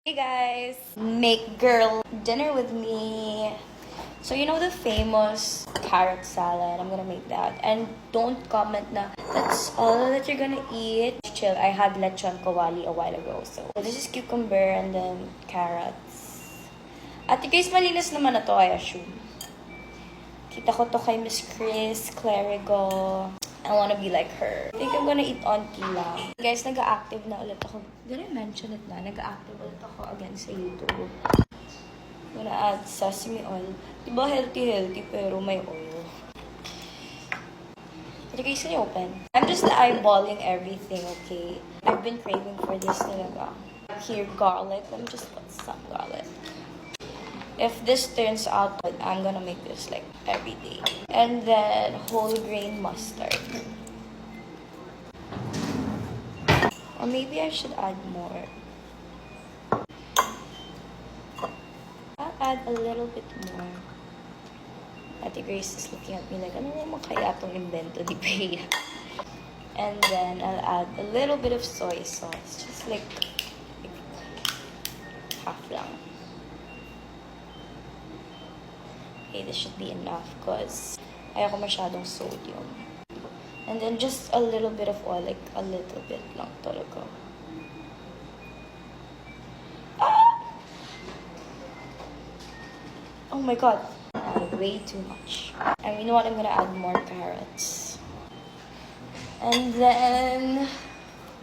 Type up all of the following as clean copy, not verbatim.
Hey guys! Make girl dinner with me. So you know the famous carrot salad? I'm gonna make that. And don't comment na that's all that you're gonna eat. Chill, I had lechon kawali a while ago. So this is cucumber and then carrots. Ate Grace, malinis naman na to, I assume. Kita ko to kay Miss Chris Clerigo. I wanna be like her. I think I'm gonna eat auntie lang. Guys, nag-active na ulit ako. Did I mention it na? Nag-active ulit ako again sa YouTube. I'm gonna add sesame oil. Diba healthy pero may oil. Okay, guys, can you open? I'm just eyeballing everything, okay? I've been craving for this talaga. Here, garlic. Let me just put some garlic. If this turns out good, I'm gonna make this like every day. And then whole grain mustard. Or maybe I should add more. I'll add a little bit more. Ate Grace is looking at me like, ano naman kaya itong invento di Bea? And then I'll add a little bit of soy sauce. Just like half lang. Okay, this should be enough because ayoko masyadong sodium. And then just a little bit of oil, like a little bit lang talaga. Ah! Oh my god, way too much. And you know what, I'm gonna add more carrots. And then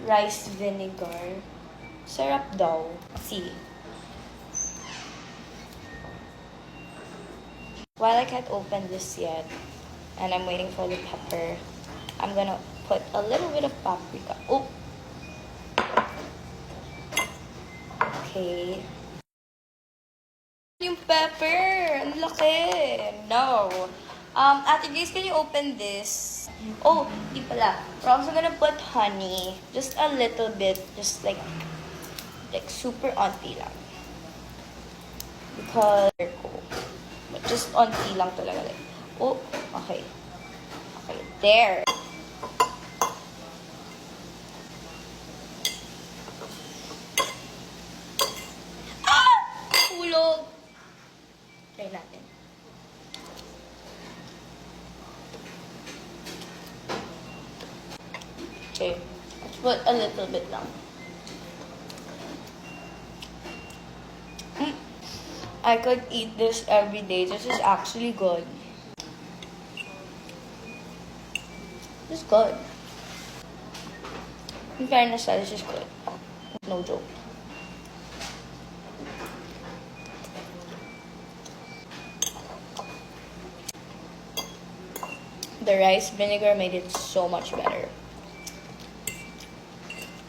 rice vinegar. Sarap daw. See. While I can't open this yet, and I'm waiting for the pepper, I'm gonna put a little bit of paprika. Oh! Okay. Yung pepper! Ang laki! No! Ate Grace, can you open this? Oh, di pala. We're also gonna put honey. Just a little bit. Just like super auntie lang. Because just auntie lang talaga. Like, oh, okay. Okay, there. Ah! Hulog! Try natin. Okay. Let's put a little bit lang. I could eat this every day. This is actually good. This is good. In fairness, this is good. No joke. The rice vinegar made it so much better.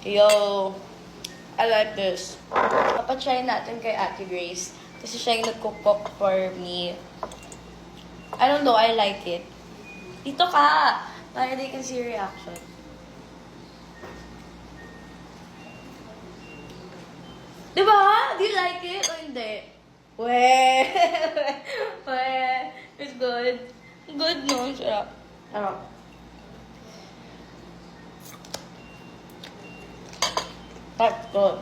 Yo, I like this. Papatry natin kay Ate Grace. Kasi siya yung nagko-cook for me. I don't know, I like it. Dito ka! Para they can see your reaction. Diba? Do you like it o hindi? Weh! Weh! It's good. Good, no? Sarap. Sarap. That's good.